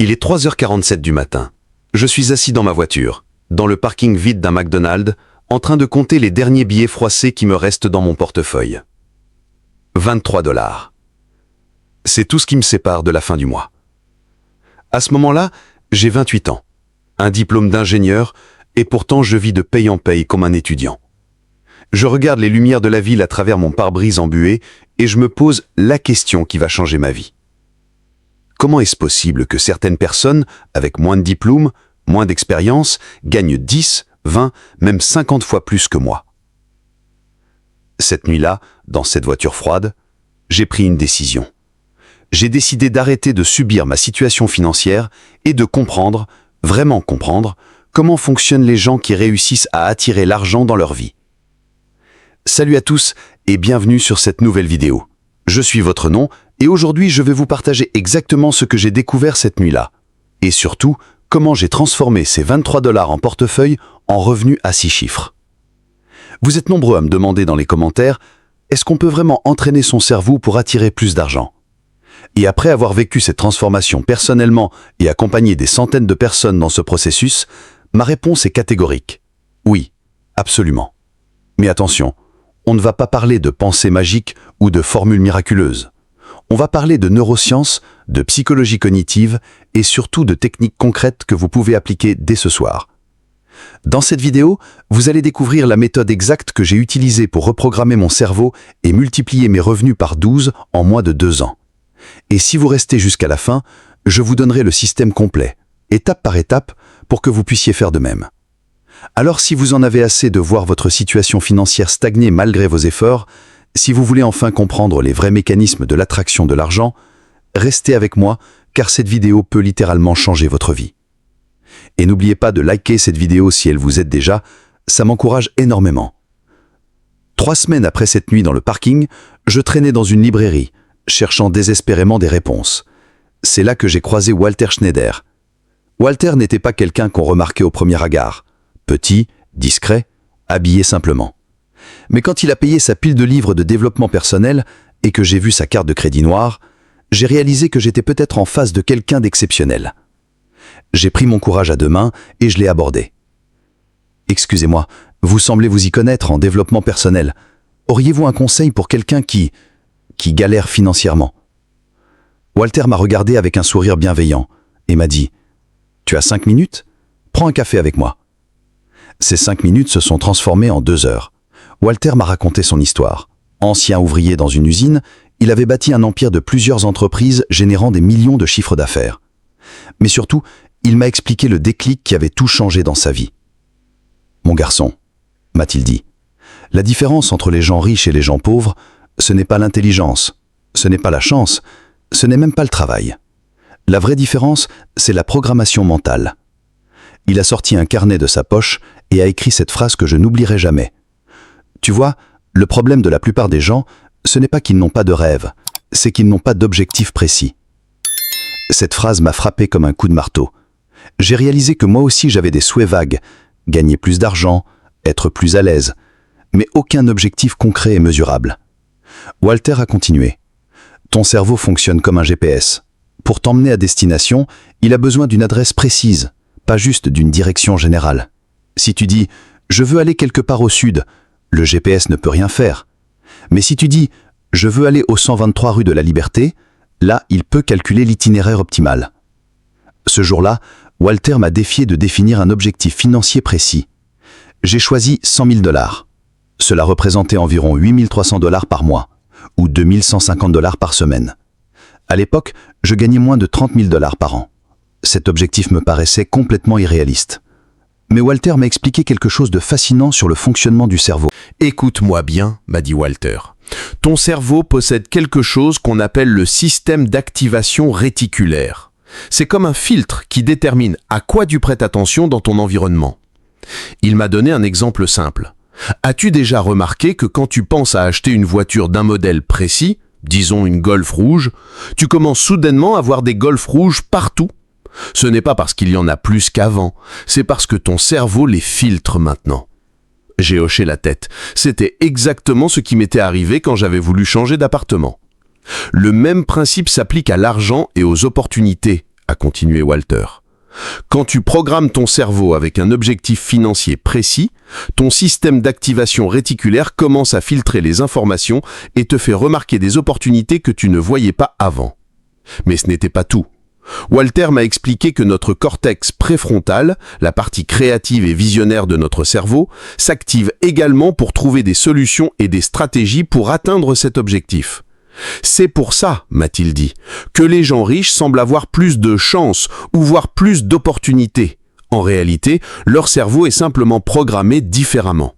Il est 3h47 du matin. Je suis assis dans ma voiture, dans le parking vide d'un McDonald's, en train de compter les derniers billets froissés qui me restent dans mon portefeuille. 23 $. C'est tout ce qui me sépare de la fin du mois. À ce moment-là, j'ai 28 ans, un diplôme d'ingénieur, et pourtant je vis de paye en paye comme un étudiant. Je regarde les lumières de la ville à travers mon pare-brise embué et je me pose la question qui va changer ma vie. Comment est-ce possible que certaines personnes, avec moins de diplômes, moins d'expérience, gagnent 10, 20, même 50 fois plus que moi? Cette nuit-là, dans cette voiture froide, j'ai pris une décision. J'ai décidé d'arrêter de subir ma situation financière et de comprendre, vraiment comprendre, comment fonctionnent les gens qui réussissent à attirer l'argent dans leur vie. Salut à tous et bienvenue sur cette nouvelle vidéo. Je suis votre nom et aujourd'hui je vais vous partager exactement ce que j'ai découvert cette nuit-là. Et surtout, comment j'ai transformé ces 23 $ en portefeuille en revenus à 6 chiffres. Vous êtes nombreux à me demander dans les commentaires, est-ce qu'on peut vraiment entraîner son cerveau pour attirer plus d'argent? Et après avoir vécu cette transformation personnellement et accompagné des centaines de personnes dans ce processus, ma réponse est catégorique. Oui, absolument. Mais attention, on ne va pas parler de pensée magique ou de formules miraculeuses. On va parler de neurosciences, de psychologie cognitive et surtout de techniques concrètes que vous pouvez appliquer dès ce soir. Dans cette vidéo, vous allez découvrir la méthode exacte que j'ai utilisée pour reprogrammer mon cerveau et multiplier mes revenus par 12 en moins de 2 ans. Et si vous restez jusqu'à la fin, je vous donnerai le système complet, étape par étape, pour que vous puissiez faire de même. Alors si vous en avez assez de voir votre situation financière stagner malgré vos efforts, si vous voulez enfin comprendre les vrais mécanismes de l'attraction de l'argent, restez avec moi car cette vidéo peut littéralement changer votre vie. Et n'oubliez pas de liker cette vidéo si elle vous aide déjà, ça m'encourage énormément. 3 semaines après cette nuit dans le parking, je traînais dans une librairie, cherchant désespérément des réponses. C'est là que j'ai croisé Walter Schneider. Walter n'était pas quelqu'un qu'on remarquait au premier regard. Petit, discret, habillé simplement. Mais quand il a payé sa pile de livres de développement personnel et que j'ai vu sa carte de crédit noire, j'ai réalisé que j'étais peut-être en face de quelqu'un d'exceptionnel. J'ai pris mon courage à 2 mains et je l'ai abordé. Excusez-moi, vous semblez vous y connaître en développement personnel. Auriez-vous un conseil pour quelqu'un qui galère financièrement? Walter m'a regardé avec un sourire bienveillant et m'a dit « Tu as 5 minutes? Prends un café avec moi. » Ces 5 minutes se sont transformées en 2 heures. Walter m'a raconté son histoire. Ancien ouvrier dans une usine, il avait bâti un empire de plusieurs entreprises générant des millions de chiffres d'affaires. Mais surtout, il m'a expliqué le déclic qui avait tout changé dans sa vie. « Mon garçon, » m'a-t-il dit, « la différence entre les gens riches et les gens pauvres, ce n'est pas l'intelligence, ce n'est pas la chance, ce n'est même pas le travail. La vraie différence, c'est la programmation mentale. » Il a sorti un carnet de sa poche et a écrit cette phrase que je n'oublierai jamais. Tu vois, le problème de la plupart des gens, ce n'est pas qu'ils n'ont pas de rêve, c'est qu'ils n'ont pas d'objectif précis. Cette phrase m'a frappé comme un coup de marteau. J'ai réalisé que moi aussi j'avais des souhaits vagues, gagner plus d'argent, être plus à l'aise, mais aucun objectif concret et mesurable. Walter a continué. Ton cerveau fonctionne comme un GPS. Pour t'emmener à destination, il a besoin d'une adresse précise, pas juste d'une direction générale. Si tu dis « je veux aller quelque part au sud », le GPS ne peut rien faire. Mais si tu dis « je veux aller au 123 rue de la Liberté », là, il peut calculer l'itinéraire optimal. Ce jour-là, Walter m'a défié de définir un objectif financier précis. J'ai choisi 100 000 $. Cela représentait environ 8 300 $ par mois, ou 2 150 $ par semaine. À l'époque, je gagnais moins de 30 000 $ par an. Cet objectif me paraissait complètement irréaliste. Mais Walter m'a expliqué quelque chose de fascinant sur le fonctionnement du cerveau. « Écoute-moi bien, » m'a dit Walter. « Ton cerveau possède quelque chose qu'on appelle le système d'activation réticulaire. C'est comme un filtre qui détermine à quoi tu prêtes attention dans ton environnement. » Il m'a donné un exemple simple. As-tu déjà remarqué que quand tu penses à acheter une voiture d'un modèle précis, disons une Golf rouge, tu commences soudainement à voir des Golf rouges partout? Ce n'est pas parce qu'il y en a plus qu'avant, c'est parce que ton cerveau les filtre maintenant. J'ai hoché la tête. C'était exactement ce qui m'était arrivé quand j'avais voulu changer d'appartement. Le même principe s'applique à l'argent et aux opportunités, a continué Walter. Quand tu programmes ton cerveau avec un objectif financier précis, ton système d'activation réticulaire commence à filtrer les informations et te fait remarquer des opportunités que tu ne voyais pas avant. Mais ce n'était pas tout. Walter m'a expliqué que notre cortex préfrontal, la partie créative et visionnaire de notre cerveau, s'active également pour trouver des solutions et des stratégies pour atteindre cet objectif. C'est pour ça, m'a-t-il dit, que les gens riches semblent avoir plus de chance ou voire plus d'opportunités. En réalité, leur cerveau est simplement programmé différemment.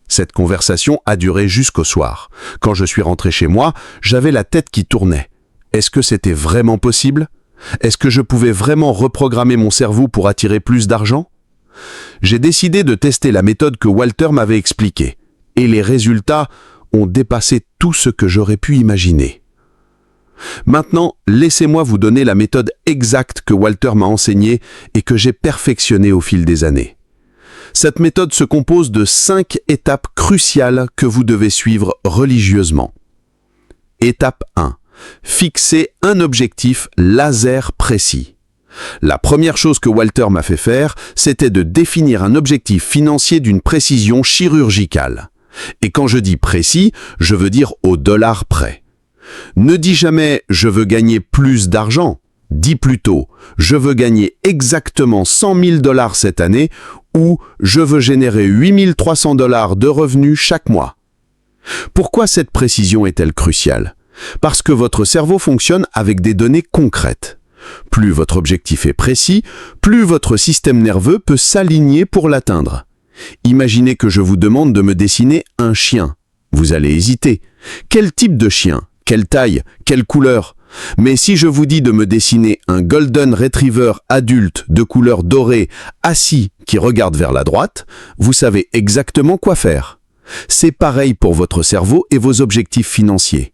Cette conversation a duré jusqu'au soir. Quand je suis rentré chez moi, j'avais la tête qui tournait. Est-ce que c'était vraiment possible ? Est-ce que je pouvais vraiment reprogrammer mon cerveau pour attirer plus d'argent ? J'ai décidé de tester la méthode que Walter m'avait expliquée. Et les résultats ont dépassé tout ce que j'aurais pu imaginer. Maintenant, laissez-moi vous donner la méthode exacte que Walter m'a enseignée et que j'ai perfectionnée au fil des années. Cette méthode se compose de 5 étapes cruciales que vous devez suivre religieusement. Étape 1. Fixer un objectif laser précis. La première chose que Walter m'a fait faire, c'était de définir un objectif financier d'une précision chirurgicale. Et quand je dis précis, je veux dire au dollar près. Ne dis jamais « je veux gagner plus d'argent ». Dis plutôt « je veux gagner exactement 100 000 $ cette année » ou « je veux générer 8 300 $ de revenus chaque mois ». Pourquoi cette précision est-elle cruciale ? Parce que votre cerveau fonctionne avec des données concrètes. Plus votre objectif est précis, plus votre système nerveux peut s'aligner pour l'atteindre. Imaginez que je vous demande de me dessiner un chien. Vous allez hésiter. Quel type de chien ? Quelle taille ? Quelle couleur ? Mais si je vous dis de me dessiner un Golden Retriever adulte de couleur dorée, assis, qui regarde vers la droite, vous savez exactement quoi faire. C'est pareil pour votre cerveau et vos objectifs financiers.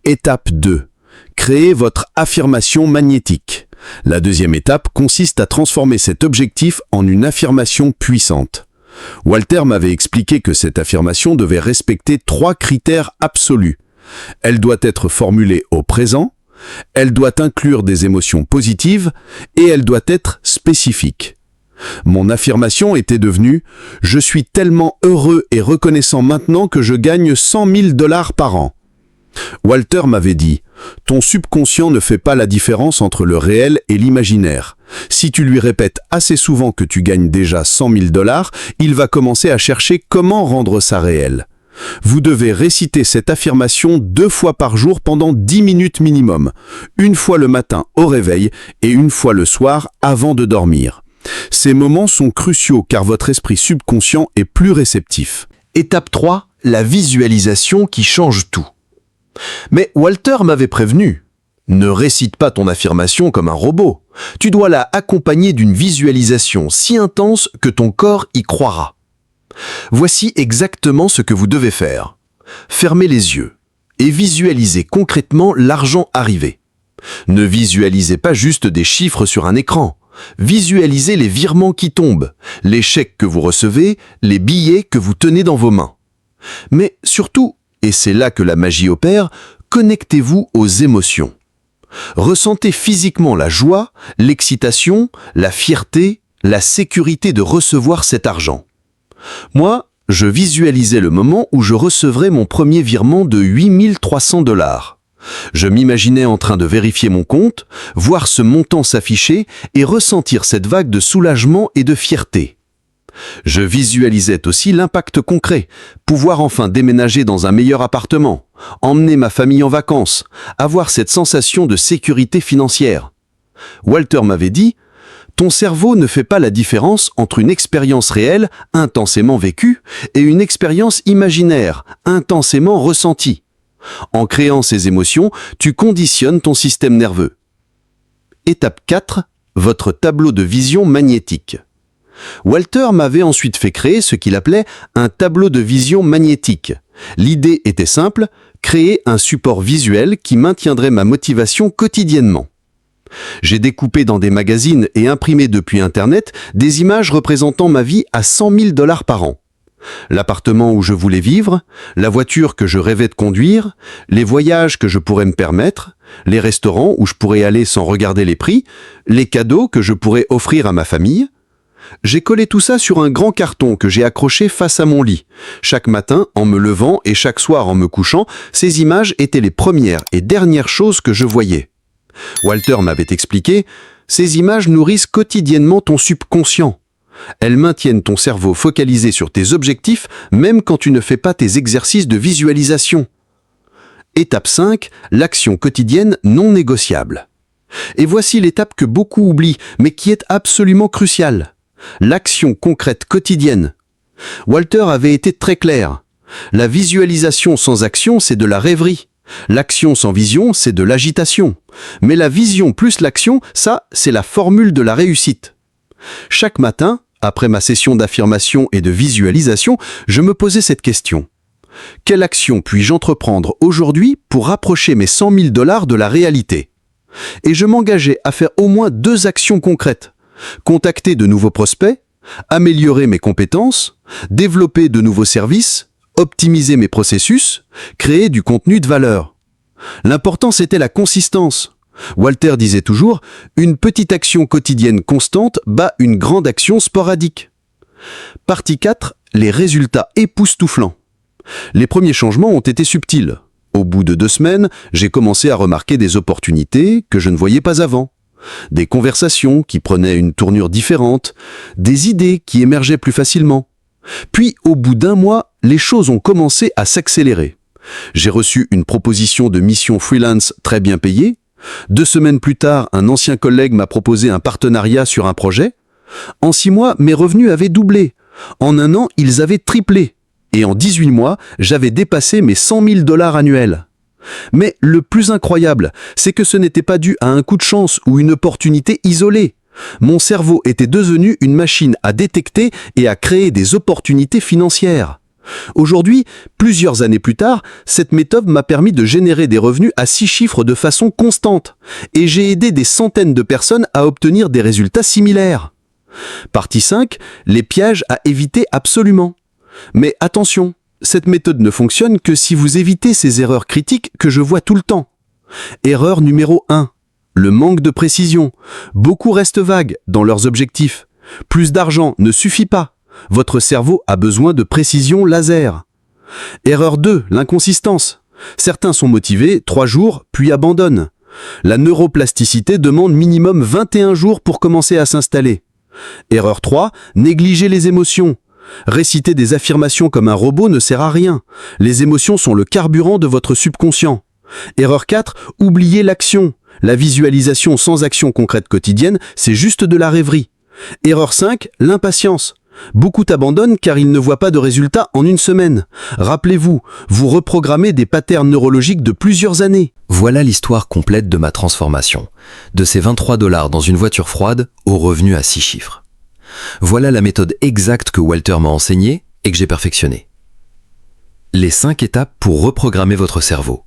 Étape 2. Créez votre affirmation magnétique. La deuxième étape consiste à transformer cet objectif en une affirmation puissante. Walter m'avait expliqué que cette affirmation devait respecter 3 critères absolus. Elle doit être formulée au présent, elle doit inclure des émotions positives et elle doit être spécifique. Mon affirmation était devenue « Je suis tellement heureux et reconnaissant maintenant que je gagne 100 000 $ par an ». Walter m'avait dit « Ton subconscient ne fait pas la différence entre le réel et l'imaginaire. Si tu lui répètes assez souvent que tu gagnes déjà 100 000 $, il va commencer à chercher comment rendre ça réel. Vous devez réciter cette affirmation 2 fois par jour pendant 10 minutes minimum, une fois le matin au réveil et une fois le soir avant de dormir. Ces moments sont cruciaux car votre esprit subconscient est plus réceptif. Étape 3, la visualisation qui change tout. Mais Walter m'avait prévenu. Ne récite pas ton affirmation comme un robot. Tu dois la accompagner d'une visualisation si intense que ton corps y croira. Voici exactement ce que vous devez faire. Fermez les yeux et visualisez concrètement l'argent arrivé. Ne visualisez pas juste des chiffres sur un écran. Visualisez les virements qui tombent, les chèques que vous recevez, les billets que vous tenez dans vos mains. Mais surtout, et c'est là que la magie opère, connectez-vous aux émotions. Ressentez physiquement la joie, l'excitation, la fierté, la sécurité de recevoir cet argent. Moi, je visualisais le moment où je recevrais mon premier virement de 8 300 $. Je m'imaginais en train de vérifier mon compte, voir ce montant s'afficher et ressentir cette vague de soulagement et de fierté. Je visualisais aussi l'impact concret, pouvoir enfin déménager dans un meilleur appartement, emmener ma famille en vacances, avoir cette sensation de sécurité financière. Walter m'avait dit « Ton cerveau ne fait pas la différence entre une expérience réelle, intensément vécue, et une expérience imaginaire, intensément ressentie. En créant ces émotions, tu conditionnes ton système nerveux. » Étape 4. Votre tableau de vision magnétique. Walter m'avait ensuite fait créer ce qu'il appelait un tableau de vision magnétique. L'idée était simple, créer un support visuel qui maintiendrait ma motivation quotidiennement. J'ai découpé dans des magazines et imprimé depuis Internet des images représentant ma vie à 100 000 $ par an. L'appartement où je voulais vivre, la voiture que je rêvais de conduire, les voyages que je pourrais me permettre, les restaurants où je pourrais aller sans regarder les prix, les cadeaux que je pourrais offrir à ma famille. J'ai collé tout ça sur un grand carton que j'ai accroché face à mon lit. Chaque matin, en me levant et chaque soir en me couchant, ces images étaient les premières et dernières choses que je voyais. Walter m'avait expliqué, ces images nourrissent quotidiennement ton subconscient. Elles maintiennent ton cerveau focalisé sur tes objectifs même quand tu ne fais pas tes exercices de visualisation. Étape 5, l'action quotidienne non négociable. Et voici l'étape que beaucoup oublient, mais qui est absolument cruciale. L'action concrète quotidienne. Walter avait été très clair. La visualisation sans action, c'est de la rêverie. L'action sans vision, c'est de l'agitation. Mais la vision plus l'action, ça, c'est la formule de la réussite. Chaque matin, après ma session d'affirmation et de visualisation, je me posais cette question. Quelle action puis-je entreprendre aujourd'hui pour rapprocher mes 100 000 $ de la réalité? Et je m'engageais à faire au moins 2 actions concrètes. Contacter de nouveaux prospects, améliorer mes compétences, développer de nouveaux services, optimiser mes processus, créer du contenu de valeur. L'important, c'était la consistance. Walter disait toujours, une petite action quotidienne constante bat une grande action sporadique. Partie 4, les résultats époustouflants. Les premiers changements ont été subtils. Au bout de 2 semaines, j'ai commencé à remarquer des opportunités que je ne voyais pas avant. Des conversations qui prenaient une tournure différente, des idées qui émergeaient plus facilement. Puis, au bout d'1 mois, les choses ont commencé à s'accélérer. J'ai reçu une proposition de mission freelance très bien payée. 2 semaines plus tard, un ancien collègue m'a proposé un partenariat sur un projet. En 6 mois, mes revenus avaient doublé. En 1 an, ils avaient triplé. Et en 18 mois, j'avais dépassé mes 100 000 $ annuels. Mais le plus incroyable, c'est que ce n'était pas dû à un coup de chance ou une opportunité isolée. Mon cerveau était devenu une machine à détecter et à créer des opportunités financières. Aujourd'hui, plusieurs années plus tard, cette méthode m'a permis de générer des revenus à 6 chiffres de façon constante. Et j'ai aidé des centaines de personnes à obtenir des résultats similaires. Partie 5, les pièges à éviter absolument. Mais attention, cette méthode ne fonctionne que si vous évitez ces erreurs critiques que je vois tout le temps. Erreur numéro 1. Le manque de précision. Beaucoup restent vagues dans leurs objectifs. Plus d'argent ne suffit pas. Votre cerveau a besoin de précision laser. Erreur 2. L'inconsistance. Certains sont motivés 3 jours, puis abandonnent. La neuroplasticité demande minimum 21 jours pour commencer à s'installer. Erreur 3. Négliger les émotions. Réciter des affirmations comme un robot ne sert à rien. Les émotions sont le carburant de votre subconscient. Erreur 4. Oublier l'action. La visualisation sans action concrète quotidienne, c'est juste de la rêverie. Erreur 5. L'impatience. Beaucoup abandonnent car ils ne voient pas de résultats en 1 semaine. Rappelez-vous, vous reprogrammez des patterns neurologiques de plusieurs années. Voilà l'histoire complète de ma transformation. De ces 23 $ dans une voiture froide au revenu à 6 chiffres. Voilà la méthode exacte que Walter m'a enseignée et que j'ai perfectionnée. Les 5 étapes pour reprogrammer votre cerveau.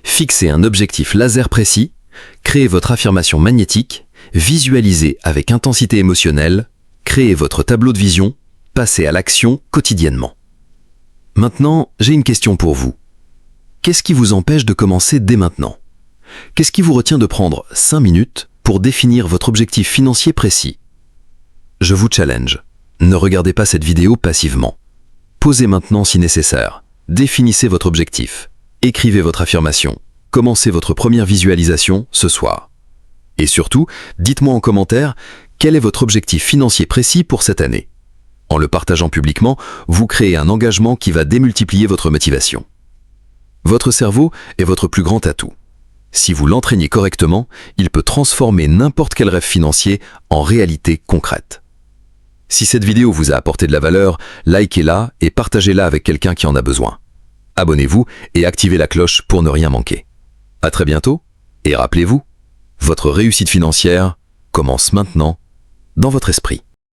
Fixez un objectif laser précis, créez votre affirmation magnétique, visualisez avec intensité émotionnelle, créez votre tableau de vision, passez à l'action quotidiennement. Maintenant, j'ai une question pour vous. Qu'est-ce qui vous empêche de commencer dès maintenant? Qu'est-ce qui vous retient de prendre 5 minutes pour définir votre objectif financier précis? Je vous challenge. Ne regardez pas cette vidéo passivement. Posez maintenant si nécessaire. Définissez votre objectif. Écrivez votre affirmation. Commencez votre première visualisation ce soir. Et surtout, dites-moi en commentaire quel est votre objectif financier précis pour cette année. En le partageant publiquement, vous créez un engagement qui va démultiplier votre motivation. Votre cerveau est votre plus grand atout. Si vous l'entraînez correctement, il peut transformer n'importe quel rêve financier en réalité concrète. Si cette vidéo vous a apporté de la valeur, likez-la et partagez-la avec quelqu'un qui en a besoin. Abonnez-vous et activez la cloche pour ne rien manquer. À très bientôt, et rappelez-vous, votre réussite financière commence maintenant dans votre esprit.